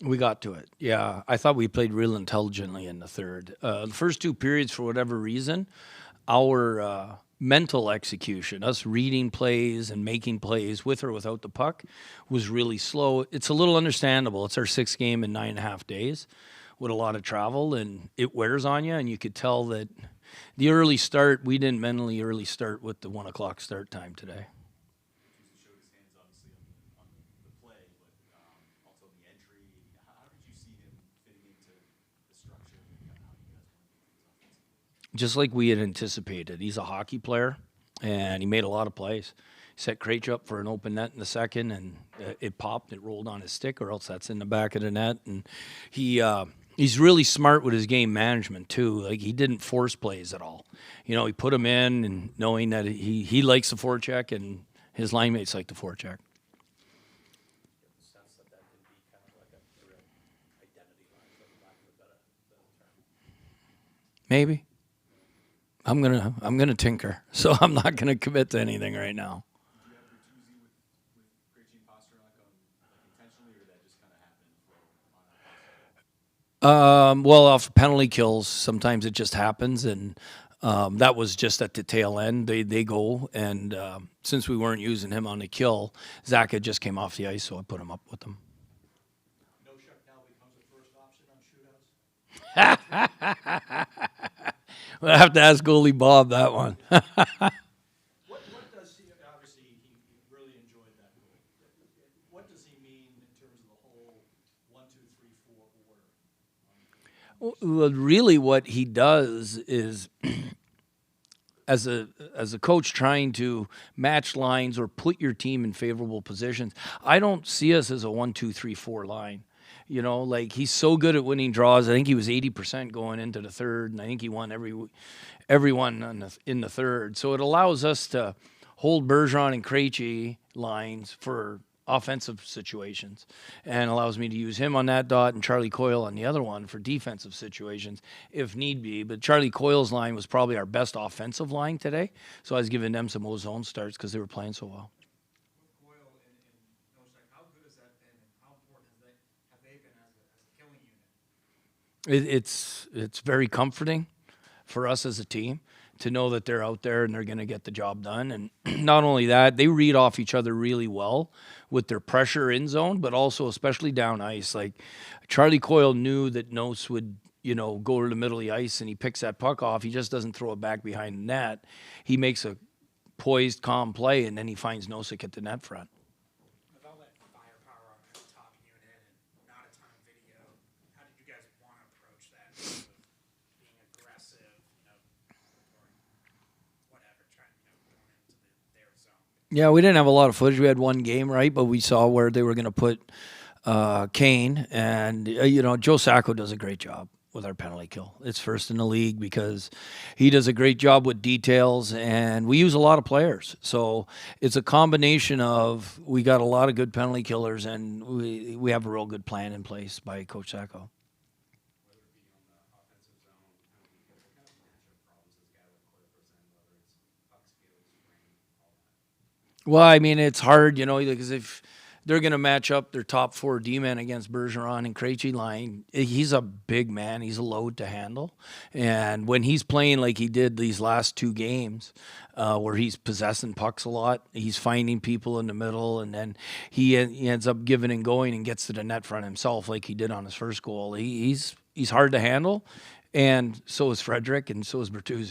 We got to it. Yeah, I thought we played real intelligently in the third. The first two periods, for whatever reason, our mental execution, us reading plays and making plays with or without the puck, was really slow. It's a little understandable. It's our sixth game in 9.5 days with a lot of travel, and it wears on you. And you could tell that the early start, we didn't mentally early start with the 1 o'clock start time today. Showed his hands obviously on the play, but also the entry. How did you see him fitting into the structure and kind of how you guys want to do things offensively? Just like we had anticipated. He's a hockey player, and he made a lot of plays. He set Krejci up for an open net in the second, and it popped. It rolled on his stick, or else that's in the back of the net. And he's really smart with his game management too. Like, he didn't force plays at all. You know, he put him in, and knowing that he likes the forecheck, and his line mates like the forecheck. Sense that could be kind of like a real identity line, for lack of a better term. Maybe. I'm gonna tinker, so I'm not gonna commit to anything right now. Did you have Bertuzzi with Krejci and Pasternak intentionally, or did that just kind of happen? Well, off penalty kills, sometimes it just happens, and that was just at the tail end. They go, and since we weren't using him on the kill, Zach had just came off the ice, so I put him up with him. No shut now becomes the first option on shootouts. We'll have to ask goalie Bob that one. What does he, obviously, he really enjoyed that goal. What does he mean in terms of the whole 1, 2, 3, 4 order? Well, really, what he does is, as a coach trying to match lines or put your team in favorable positions, I don't see us as a 1, 2, 3, 4 line. You know, like, he's so good at winning draws. I think he was 80% going into the third, and I think he won everyone in the third. So it allows us to hold Bergeron and Krejci lines for offensive situations, and allows me to use him on that dot and Charlie Coyle on the other one for defensive situations if need be. But Charlie Coyle's line was probably our best offensive line today, so I was giving them some zone starts because they were playing so well. It's very comforting for us as a team to know that they're out there and they're going to get the job done. And not only that, they read off each other really well with their pressure in zone, but also especially down ice. Like, Charlie Coyle knew that Nose would, go to the middle of the ice, and he picks that puck off. He just doesn't throw it back behind the net. He makes a poised, calm play, and then he finds Nosek at the net front. Yeah, we didn't have a lot of footage. We had one game, right? But we saw where they were going to put Kane. And, Joe Sacco does a great job with our penalty kill. It's first in the league because he does a great job with details, and we use a lot of players. So it's a combination of, we got a lot of good penalty killers, and we have a real good plan in place by Coach Sacco. Well, I mean, it's hard, because if they're going to match up their top 4 D-men against Bergeron and Krejci line, he's a big man. He's a load to handle. And when he's playing like he did these last 2 games, where he's possessing pucks a lot, he's finding people in the middle, and then he ends up giving and going and gets to the net front himself like he did on his first goal. He's hard to handle, and so is Frederick, and so is Bertuzzi.